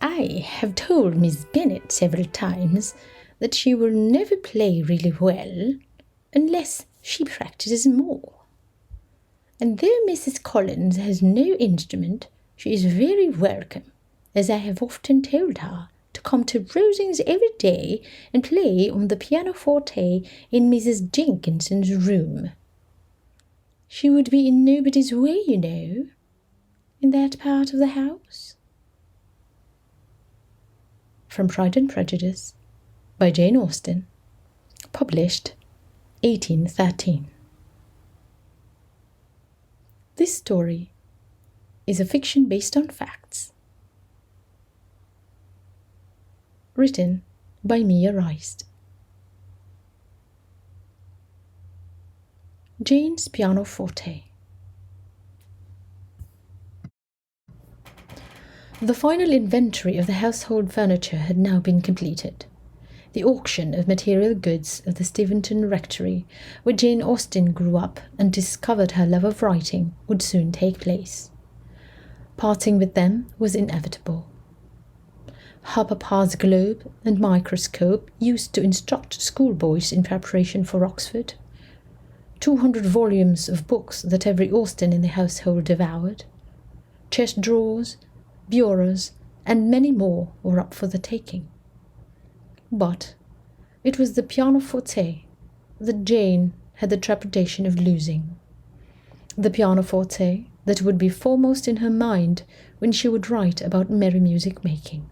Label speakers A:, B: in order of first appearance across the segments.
A: I have told Miss Bennet several times that she will never play really well unless she practices more. And though Mrs. Collins has no instrument, she is very welcome, as I have often told her, to come to Rosings every day and play on the pianoforte in Mrs. Jenkinson's room. She would be in nobody's way, you know, in that part of the house. From Pride and Prejudice, by Jane Austen, published 1813. This story is a fiction based on facts. Written by Mia Rice. Jane's pianoforte. The final inventory of the household furniture had now been completed. The auction of material goods of the Steventon Rectory, where Jane Austen grew up and discovered her love of writing, would soon take place. Parting with them was inevitable. Her papa's globe and microscope used to instruct schoolboys in preparation for Oxford. 200 volumes of books that every Austen in the household devoured. Chest drawers, bureaus, and many more were up for the taking. But it was the pianoforte that Jane had the trepidation of losing. The pianoforte that would be foremost in her mind when she would write about merry music making.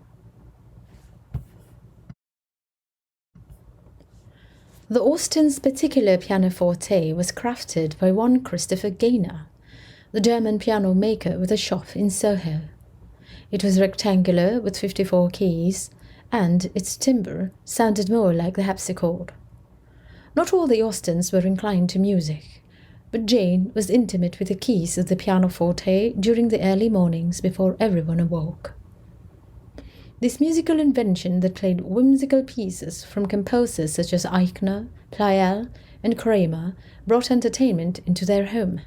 A: The Austens' particular pianoforte was crafted by one Christopher Gaynor, the German piano maker with a shop in Soho. It was rectangular with 54 keys, and its timbre sounded more like the harpsichord. Not all the Austens were inclined to music, but Jane was intimate with the keys of the pianoforte during the early mornings before everyone awoke. This musical invention that played whimsical pieces from composers such as Eichner, Pleyel, and Kramer brought entertainment into their home.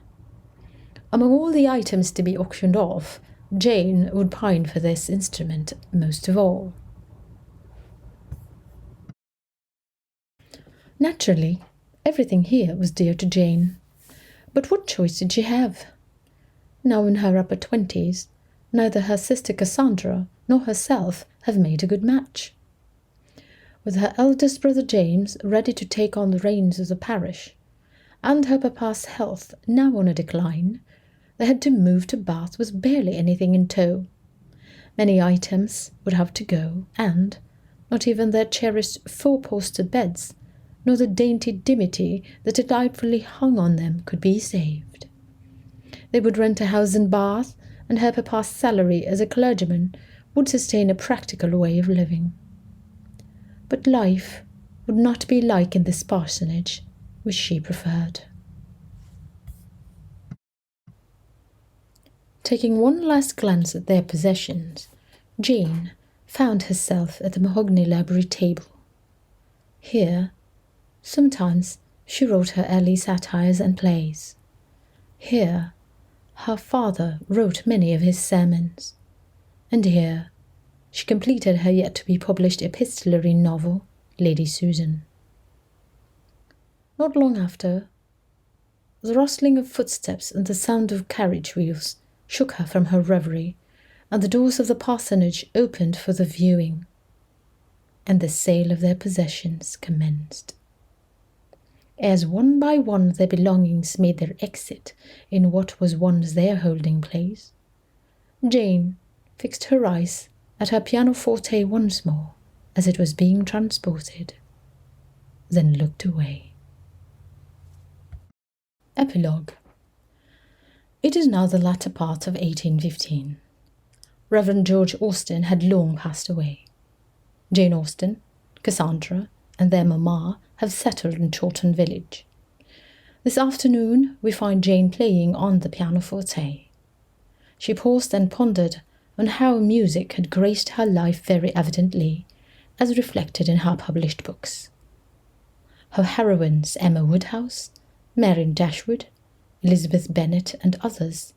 A: Among all the items to be auctioned off, Jane would pine for this instrument most of all. Naturally, everything here was dear to Jane. But what choice did she have? Now in her upper 20s, neither her sister Cassandra nor herself have made a good match. With her eldest brother James ready to take on the reins of the parish, and her papa's health now on a decline, they had to move to Bath with barely anything in tow. Many items would have to go, and not even their cherished four-poster beds, nor the dainty dimity that delightfully hung on them could be saved. They would rent a house in Bath, and her papa's salary as a clergyman would sustain a practical way of living. But life would not be like in this parsonage, which she preferred. Taking one last glance at their possessions, Jane found herself at the mahogany library table. Here, sometimes she wrote her early satires and plays. Here, her father wrote many of his sermons. And here, she completed her yet-to-be-published epistolary novel, Lady Susan. Not long after, the rustling of footsteps and the sound of carriage wheels shook her from her reverie, and the doors of the parsonage opened for the viewing, and the sale of their possessions commenced. As one by one their belongings made their exit in what was once their holding place, Jane fixed her eyes at her pianoforte once more as it was being transported, then looked away. Epilogue. It is now the latter part of 1815. Reverend George Austen had long passed away. Jane Austen, Cassandra, and their mamma have settled in Chawton village. This afternoon we find Jane playing on the pianoforte. She paused and pondered on how music had graced her life very evidently, as reflected in her published books. Her heroines Emma Woodhouse, Marian Dashwood, Elizabeth Bennet, and others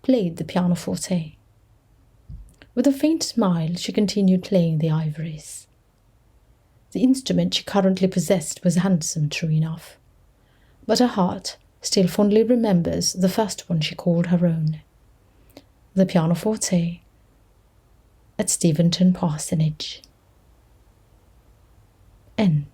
A: played the pianoforte. With a faint smile, she continued playing the ivories. The instrument she currently possessed was handsome, true enough, but her heart still fondly remembers the first one she called her own, the pianoforte at Steventon Parsonage. End.